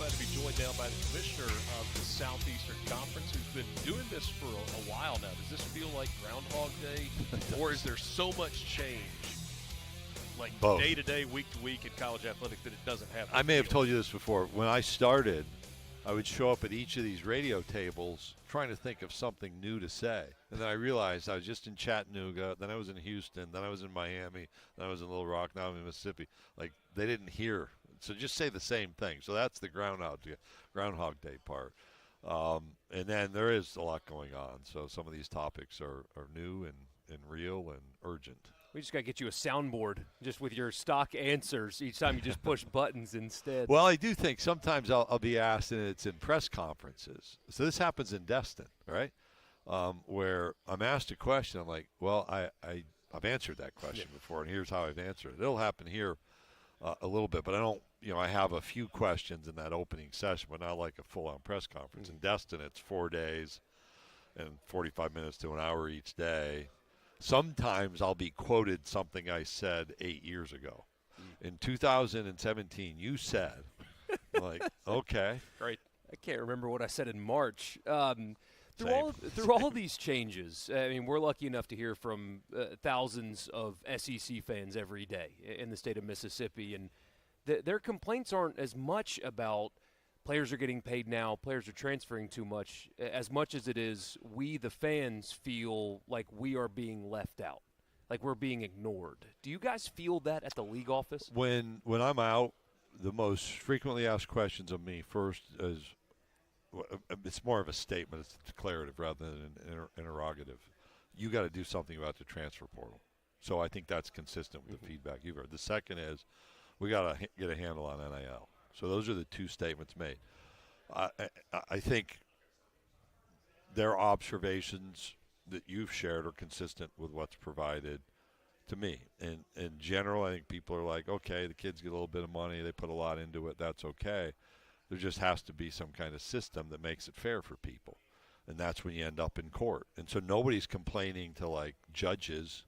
excited to be joined now by the commissioner of the Southeastern Conference, who's been doing this for a while now. Does this feel like Groundhog Day, or is there so much change, like Both. day to day, week to week in college athletics that it doesn't have? I may have told you this before. When I started, I would show up at each of these radio tables trying to think of something new to say. And then I realized I was just in Chattanooga, then I was in Houston, then I was in Miami, then I was in Little Rock, now I'm in Mississippi. Like, they didn't hear. So just say the same thing. So that's the Groundhog Day part. And then there is a lot going on. So some of these topics are new and real and urgent. We just got to get you a soundboard just with your stock answers each time you just push buttons instead. Well, I do think sometimes I'll be asked, and it's in press conferences. So this happens in Destin, right, where I'm asked a question. I'm like, well, I've answered that question before, and here's how I've answered it. It'll happen here a little bit, but I don't, I have a few questions in that opening session, but not like a full-on press conference. In Destin, it's 4 days and 45 minutes to an hour each day. Sometimes I'll be quoted something I said 8 years ago. In 2017, you said, like, okay. Great. I can't remember what I said in March. Through all these changes, I mean, we're lucky enough to hear from thousands of SEC fans every day in the state of Mississippi, and their complaints aren't as much about players are getting paid now, players are transferring too much as it is we, the fans, feel like we are being left out, like we're being ignored. Do you guys feel that at the league office? When I'm out, the most frequently asked questions of me first is, it's more of a statement, it's declarative rather than an interrogative. You got to do something about the transfer portal. So I think that's consistent with the feedback you've heard. The second is we got to get a handle on NIL. So those are the two statements made. I think their observations that you've shared are consistent with what's provided to me. And in general, I think people are like, okay, the kids get a little bit of money, they put a lot into it, that's okay. There just has to be some kind of system that makes it fair for people. And that's when you end up in court. And so nobody's complaining to, like, judges.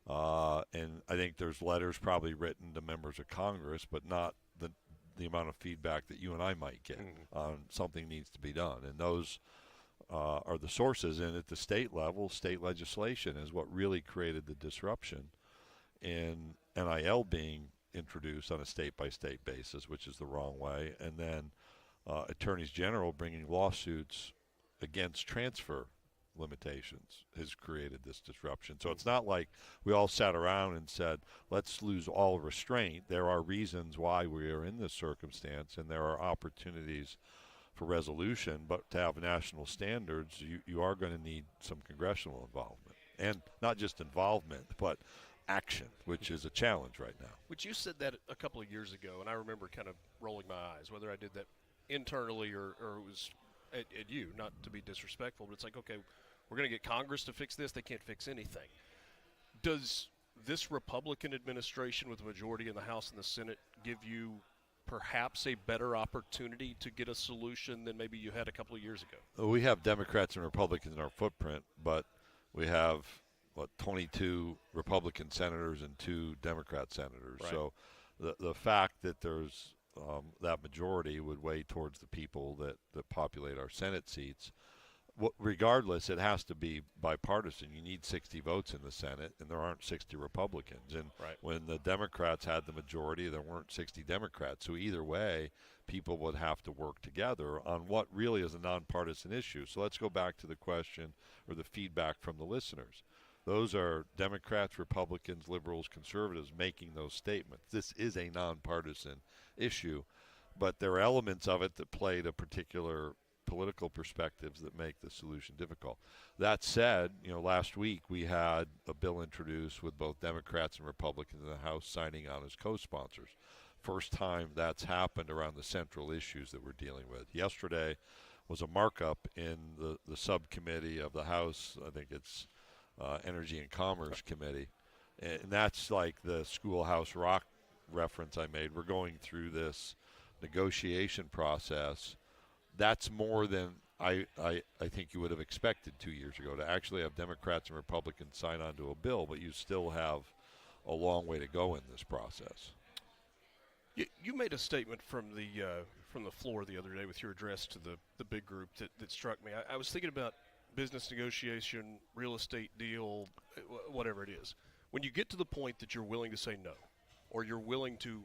And I think there's letters probably written to members of Congress, but not the amount of feedback that you and I might get on something needs to be done. And those are the sources. And at the state level, state legislation is what really created the disruption in NIL being introduced on a state-by-state basis, which is the wrong way. And then attorneys general bringing lawsuits against transfer limitations has created this disruption. So it's not like we all sat around and said, let's lose all restraint. There are reasons why we are in this circumstance, and there are opportunities for resolution. But to have national standards, you are going to need some congressional involvement. And not just involvement, but action, which is a challenge right now. Which you said that a couple of years ago, and I remember kind of rolling my eyes, whether I did that internally or it was at you, not to be disrespectful, but it's like, okay, we're going to get Congress to fix this. They can't fix anything. Does this Republican administration with a majority in the House and the Senate give you perhaps a better opportunity to get a solution than maybe you had a couple of years ago? We have Democrats and Republicans in our footprint, but we have, 22 Republican senators and 2 Democrat senators. Right. So the fact that there's that majority would weigh towards the people that populate our Senate seats. Regardless, it has to be bipartisan. You need 60 votes in the Senate, and there aren't 60 Republicans. And when the Democrats had the majority, there weren't 60 Democrats. So either way, people would have to work together on what really is a nonpartisan issue. So let's go back to the question or the feedback from the listeners. Those are Democrats, Republicans, liberals, conservatives making those statements. This is a nonpartisan issue, but there are elements of it that play to particular political perspectives that make the solution difficult. That said, last week we had a bill introduced with both Democrats and Republicans in the House signing on as co-sponsors. First time that's happened around the central issues that we're dealing with. Yesterday was a markup in the subcommittee of the House. I think it's Energy and Commerce Committee. And that's like the Schoolhouse Rock reference I made. We're going through this negotiation process. That's more than I think you would have expected 2 years ago, to actually have Democrats and Republicans sign onto a bill, but you still have a long way to go in this process. You made a statement from the floor the other day with your address to the big group that struck me. I was thinking about business negotiation, real estate deal, whatever it is. When you get to the point that you're willing to say no, or you're willing to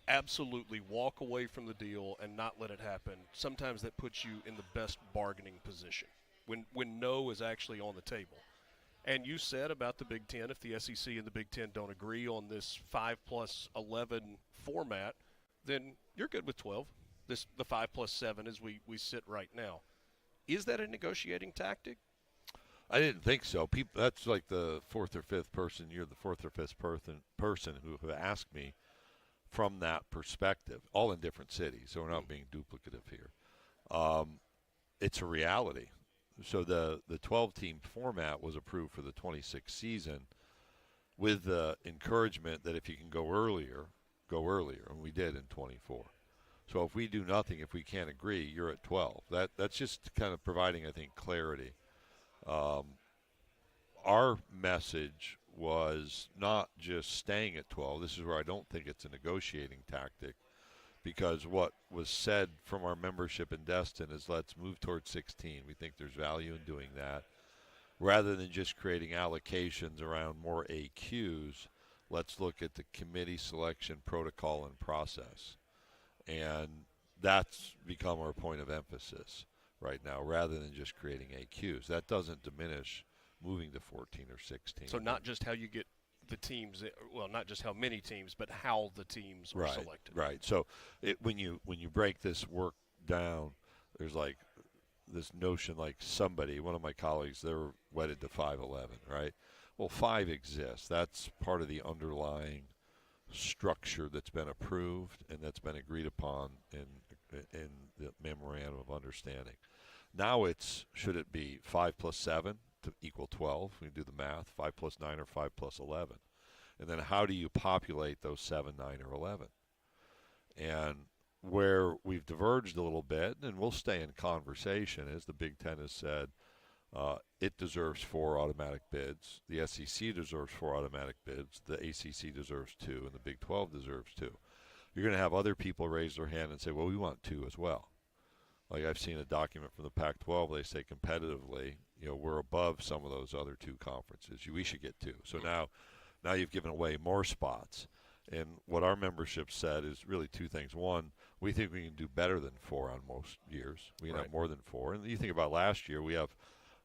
absolutely walk away from the deal and not let it happen, sometimes that puts you in the best bargaining position when no is actually on the table. And you said about the Big Ten, if the SEC and the Big Ten don't agree on this 5+11 format, then you're good with 12, the 5+7 as we sit right now. Is that a negotiating tactic? I didn't think so. That's like the fourth or fifth person. You're the fourth or fifth person who have asked me from that perspective, all in different cities, so we're not being duplicative here. It's a reality. So the 12-team format was approved for the 26th season with the encouragement that if you can go earlier, and we did in 24. So if we do nothing, if we can't agree, you're at 12. That's just kind of providing, I think, clarity. Our message was not just staying at 12. This is where I don't think it's a negotiating tactic, because what was said from our membership in Destin is let's move towards 16. We think there's value in doing that. Rather than just creating allocations around more AQs, let's look at the committee selection protocol and process. And that's become our point of emphasis right now, rather than just creating AQs. That doesn't diminish moving to 14 or 16. So not just how you get the teams, well, not just how many teams, but how the teams are selected. Right. So when you break this work down, there's like this notion like one of my colleagues, they're wedded to 5'11", right? Well, 5 exists. That's part of the underlying structure that's been approved and that's been agreed upon in the memorandum of understanding. Now should it be 5+7 to equal 12? We can do the math, 5+9 or 5+11. And then how do you populate those 7, 9, or 11? And where we've diverged a little bit, and we'll stay in conversation, as the Big Ten has said, it deserves 4 automatic bids. The SEC deserves 4 automatic bids. The ACC deserves 2, and the Big 12 deserves 2. You're going to have other people raise their hand and say, well, we want 2 as well. Like I've seen a document from the Pac-12, they say competitively, we're above some of those other 2 conferences. We should get 2. So now you've given away more spots. And what our membership said is really 2 things. One, we think we can do better than 4 on most years. We can have more than 4. And you think about last year, we have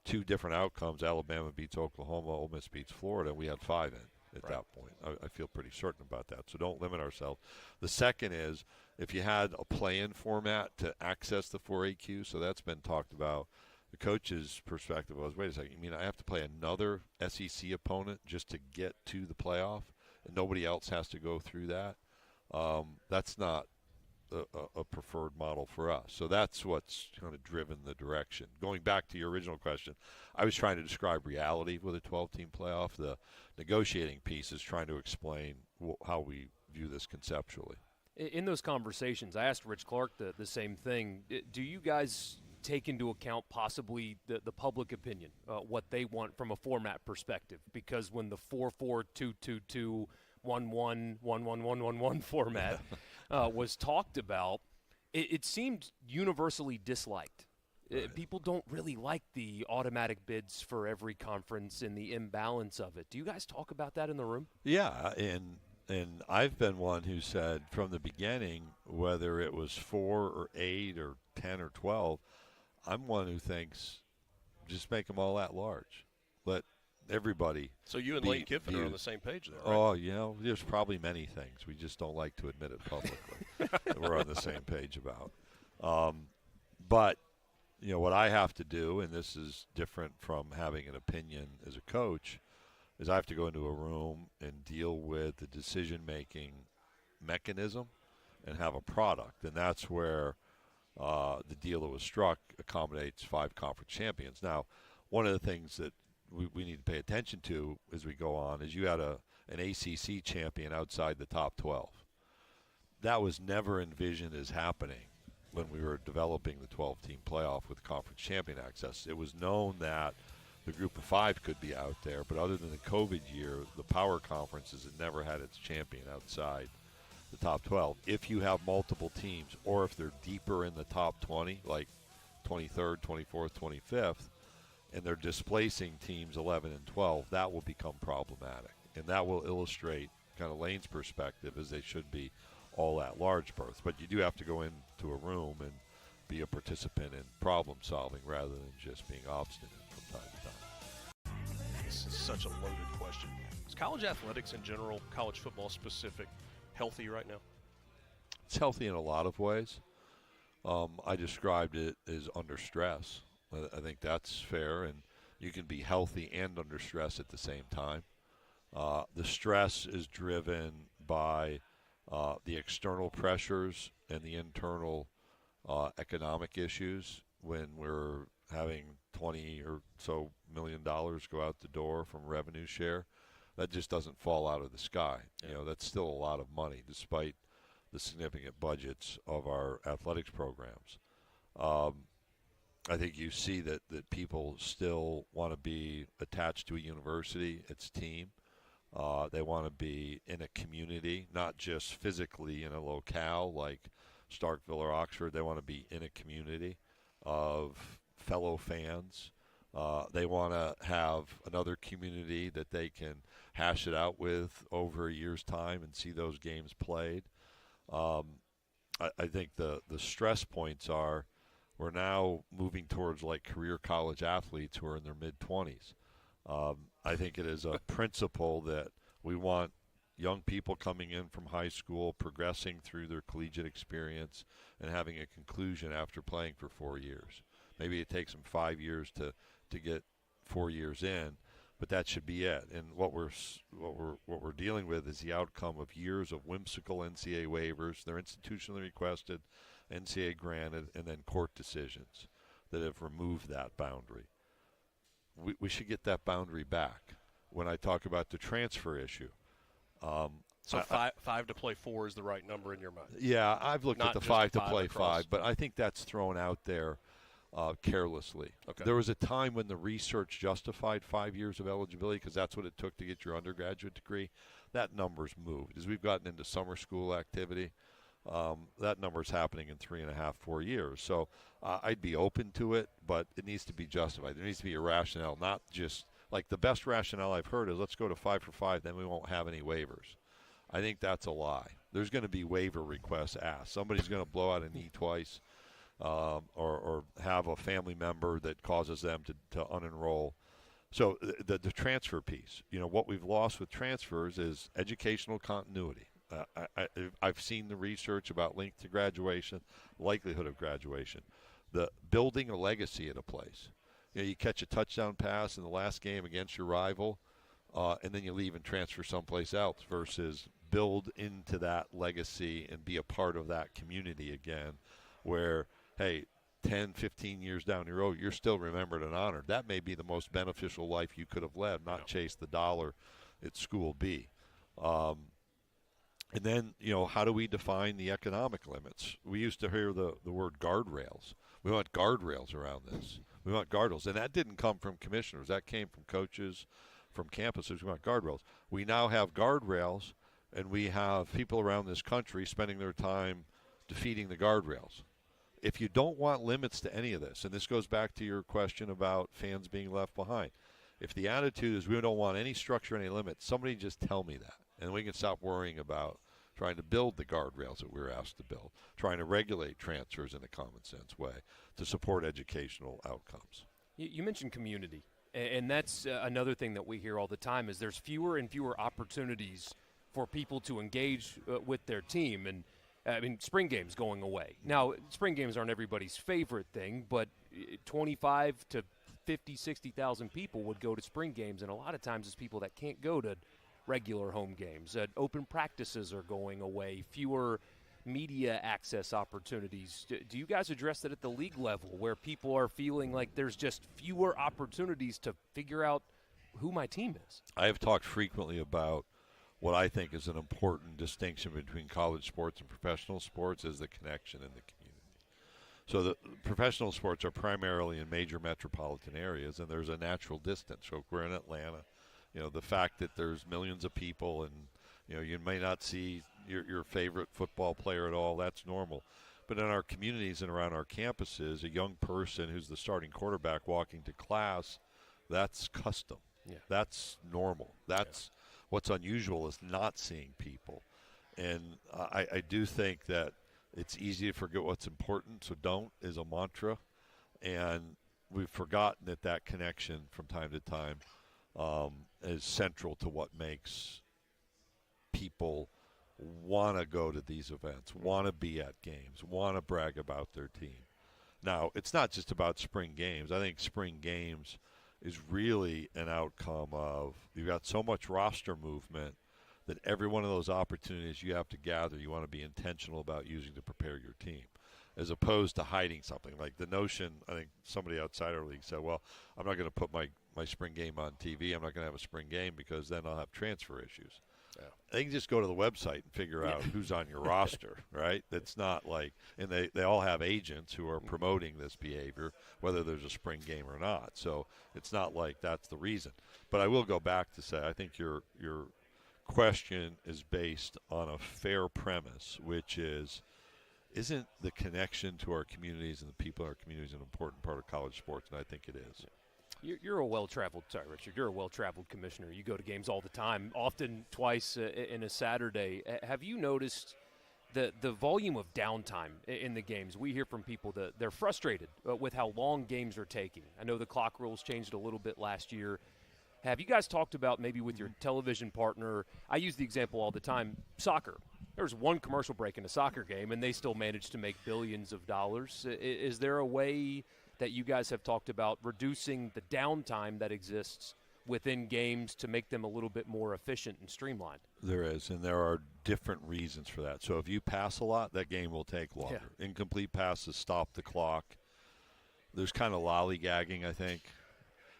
2 different outcomes. Alabama beats Oklahoma, Ole Miss beats Florida. We had 5 in at that point. I feel pretty certain about that. So don't limit ourselves. The second is if you had a play-in format to access the 4 AQs, so that's been talked about. The coach's perspective was, wait a second, you mean I have to play another SEC opponent just to get to the playoff, and nobody else has to go through that? That's not a preferred model for us. So that's what's kind of driven the direction. Going back to your original question, I was trying to describe reality with a 12-team playoff. The negotiating piece is trying to explain how we view this conceptually. In those conversations, I asked Rich Clark the same thing. Do you guys take into account possibly the public opinion, what they want from a format perspective? Because when the 4-4-2-2-2 1-1-1-1-1-1-1 format was talked about, it seemed universally disliked. People don't really like the automatic bids for every conference and the imbalance of it. Do you guys talk about that in the room? Yeah, and I've been one who said from the beginning, whether it was 4 or 8 or 10 or 12, I'm one who thinks just make them all at large. Let everybody. So you and Lane Kiffin are on the same page there, right? Oh, there's probably many things. We just don't like to admit it publicly that we're on the same page about. But, what I have to do, and this is different from having an opinion as a coach, is I have to go into a room and deal with the decision-making mechanism and have a product. And that's where the deal that was struck accommodates 5 conference champions. Now, one of the things that we need to pay attention to as we go on is you had an ACC champion outside the top 12. That was never envisioned as happening when we were developing the 12-team playoff with conference champion access. It was known that the group of 5 could be out there, but other than the COVID year, the power conferences had never had its champion outside the top 12. If you have multiple teams, or if they're deeper in the top 20, like 23rd, 24th, 25th, and they're displacing teams 11 and 12, that will become problematic. And that will illustrate kind of Lane's perspective, as they should be all at-large berths. But you do have to go into a room and be a participant in problem-solving rather than just being obstinate from time to time. This is such a loaded question. Is college athletics in general, college football specific, healthy right now? It's healthy in a lot of ways. I described it as under stress. I think that's fair, and you can be healthy and under stress at the same time. The stress is driven by the external pressures and the internal economic issues. When we're having $20 or so million go out the door from revenue share, that just doesn't fall out of the sky. Yeah. You know, that's still a lot of money, despite the significant budgets of our athletics programs. I think you see that people still want to be attached to a university, its team. They want to be in a community, not just physically in a locale like Starkville or Oxford. They want to be in a community of fellow fans. They want to have another community that they can hash it out with over a year's time and see those games played. I think the stress points are, we're now moving towards like career college athletes who are in their mid-20s. I think it is a principle that we want young people coming in from high school, progressing through their collegiate experience, and having a conclusion after playing for 4 years. Maybe it takes them 5 years to get 4 years in, but that should be it. And what we're dealing with is the outcome of years of whimsical NCAA waivers. They're institutionally requested, NCAA granted, and then court decisions that have removed that boundary. We should get that boundary back. When I talk about the transfer issue, so five to play 4 is the right number in your mind? Yeah, I've looked Not at the just 5 to 5 play across. 5, but I think that's thrown out there carelessly. Okay. There was a time when the research justified 5 years of eligibility because that's what it took to get your undergraduate degree. That number's moved. As we've gotten into summer school activity, that number's happening in 3.5, 4 years. So I'd be open to it, but it needs to be justified. There needs to be a rationale, not just like the best rationale I've heard is let's go to 5 for 5, then we won't have any waivers. I think that's a lie. There's going to be waiver requests asked. Somebody's going to blow out a knee twice or have a family member that causes them to unenroll. So the transfer piece, you know, what we've lost with transfers is educational continuity. I've seen the research about length to graduation, likelihood of graduation, the building a legacy at a place. You know, you catch a touchdown pass in the last game against your rival, and then you leave and transfer someplace else versus build into that legacy and be a part of that community again where, hey, 10, 15 years down the road, you're still remembered and honored. That may be the most beneficial life you could have led, not chase the dollar at school B. And then, you know, how do we define the economic limits? We used to hear the word guardrails. We want guardrails around this. We want guardrails. And that didn't come from commissioners. That came from coaches, from campuses. We want guardrails. We now have guardrails, and we have people around this country spending their time defeating the guardrails. If you don't want limits to any of this, and this goes back to your question about fans being left behind, if the attitude is we don't want any structure, any limits, somebody just tell me that, and we can stop worrying about trying to build the guardrails that we were asked to build, trying to regulate transfers in a common sense way to support educational outcomes. You mentioned community, and that's another thing that we hear all the time is there's fewer and fewer opportunities for people to engage with their team. And I mean, spring games going away. Now, spring games aren't everybody's favorite thing, but 25 to 50, 60,000 people would go to spring games, and a lot of times it's people that can't go to regular home games. Open practices are going away, fewer media access opportunities. Do you guys address that at the league level where people are feeling like there's just fewer opportunities to figure out who my team is? I have talked frequently about what I think is an important distinction between college sports and professional sports is the connection in the community. So the professional sports are primarily in major metropolitan areas, and there's a natural distance. So if we're in Atlanta, you know, the fact that there's millions of people and, you know, you may not see, your favorite football player at all. That's normal. But in our communities and around our campuses, a young person who's the starting quarterback walking to class, that's custom. Yeah. That's normal. That's what's unusual is not seeing people. And I do think that it's easy to forget what's important, so don't is a mantra. And we've forgotten that connection from time to time is central to what makes people want to go to these events, want to be at games, want to brag about their team. Now, it's not just about spring games. I think spring games is really an outcome of you've got so much roster movement that every one of those opportunities you have to gather, you want to be intentional about using to prepare your team, as opposed to hiding something. Like the notion, I think somebody outside our league said, well, I'm not going to put my spring game on TV. I'm not going to have a spring game because then I'll have transfer issues. Yeah. They can just go to the website and figure out who's on your roster, right? It's not like – and they all have agents who are promoting this behavior, whether there's a spring game or not. So it's not like that's the reason. But I will go back to say I think your question is based on a fair premise, which is isn't the connection to our communities and the people in our communities an important part of college sports? And I think it is. You're a well-traveled – sorry, Richard. You're a well-traveled commissioner. You go to games all the time, often twice in a Saturday. Have you noticed the volume of downtime in the games? We hear from people that they're frustrated with how long games are taking. I know the clock rules changed a little bit last year. Have you guys talked about maybe with your television partner – I use the example all the time, soccer. There's one commercial break in a soccer game, and they still manage to make billions of dollars. Is there a way – that you guys have talked about reducing the downtime that exists within games to make them a little bit more efficient and streamlined? There is, and there are different reasons for that. So if you pass a lot, that game will take longer. Yeah. Incomplete passes stop the clock. There's kind of lollygagging, I think.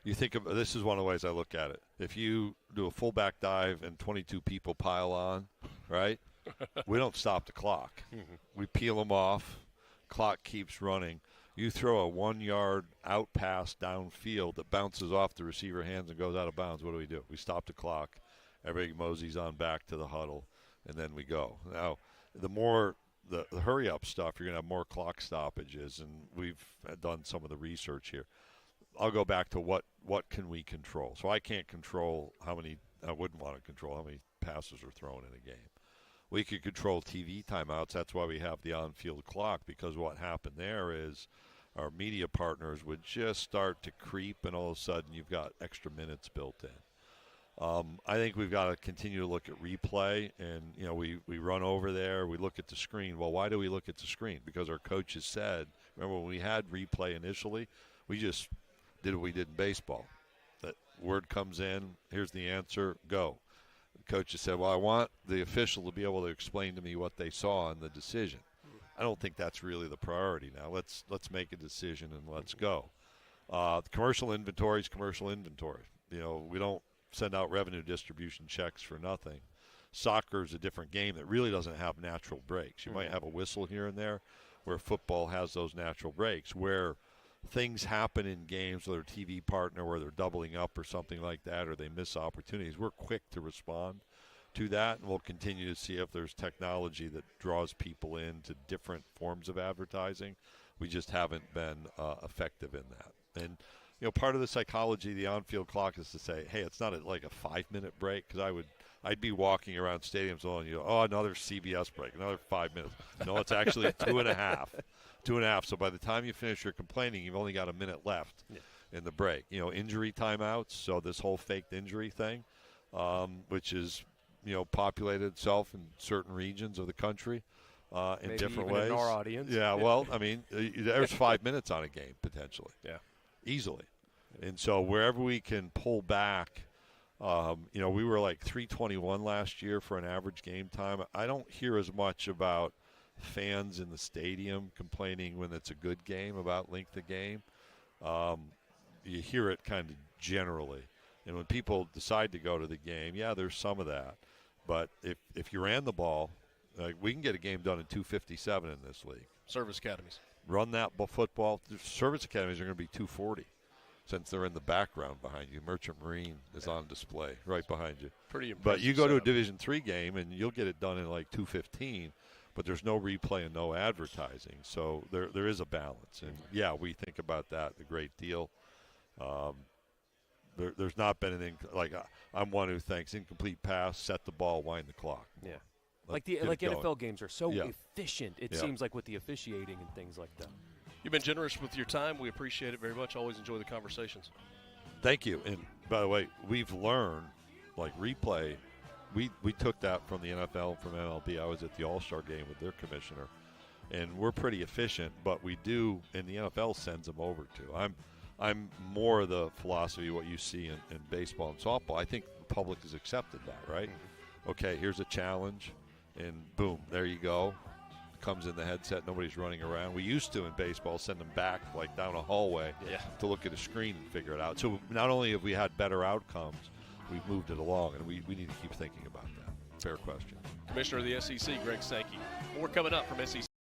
You think of this is one of the ways I look at it. If you do a fullback dive and 22 people pile on, right, we don't stop the clock. Mm-hmm. We peel them off. Clock keeps running. You throw a 1-yard out pass downfield that bounces off the receiver hands and goes out of bounds. What do? We stop the clock. Everybody moseys on back to the huddle, and then we go. Now, the more the hurry-up stuff, you're going to have more clock stoppages, and we've done some of the research here. I'll go back to what can we control. So I can't control I wouldn't want to control how many passes are thrown in a game. We could control TV timeouts. That's why we have the on-field clock, because what happened there is our media partners would just start to creep, and all of a sudden you've got extra minutes built in. I think we've got to continue to look at replay, and we run over there, we look at the screen. Well, why do we look at the screen? Because our coaches said, remember when we had replay initially, we just did what we did in baseball. That word comes in, here's the answer, go. Coaches said, well, I want the official to be able to explain to me what they saw in the decision. I don't think that's really the priority now. Let's make a decision and let's go. Commercial inventory is commercial inventory. We don't send out revenue distribution checks for nothing. Soccer is a different game that really doesn't have natural breaks. You might have a whistle here and there, where football has those natural breaks, where things happen in games with their TV partner where they're doubling up or something like that, or they miss opportunities. We're quick to respond to that, and we'll continue to see if there's technology that draws people into different forms of advertising. We just haven't been effective in that. And part of the psychology of the on-field clock is to say, hey, it's not like a 5-minute break, because I'd be walking around stadiums and another CBS break, another 5 minutes. No, it's actually 2.5. 2.5. So by the time you finish your complaining, you've only got a minute left in the break. Injury timeouts. So this whole faked injury thing, which is populated itself in certain regions of the country in maybe different even ways. In our audience. Yeah. Well, I mean, there's 5 minutes on a game potentially. Yeah. Easily. And so wherever we can pull back. We were like 3:21 last year for an average game time. I don't hear as much about fans in the stadium complaining when it's a good game about length of game. You hear it kind of generally. And when people decide to go to the game, there's some of that. But if you ran the ball, we can get a game done in 2:57 in this league. Service academies. Run that football. Service academies are going to be 2:40. since they're in the background behind you. Merchant Marine is on display right behind you. Pretty impressive. But you go to a setup. Division III game, and you'll get it done in like 2:15, but there's no replay and no advertising. So there is a balance. And, yeah, we think about that a great deal. There's not been anything like I'm one who thinks incomplete pass, set the ball, wind the clock. Yeah. Like NFL games are so Yeah. efficient, it Yeah. seems like, with the officiating and things like that. You've been generous with your time. We appreciate it very much. Always enjoy the conversations. Thank you. And by the way, we've learned, like replay, we took that from the NFL, from MLB. I was at the All-Star game with their commissioner, and we're pretty efficient, but we do, and the NFL sends them over to. I'm more of the philosophy of what you see in baseball and softball. I think the public has accepted that, right? Okay, here's a challenge, and boom, there you go. Comes in the headset, nobody's running around. We used to in baseball send them back like down a hallway to look at a screen and figure it out. So not only have we had better outcomes, we've moved it along, and we need to keep thinking about that. Fair question. Commissioner of the SEC, Greg Sankey. More coming up from SEC.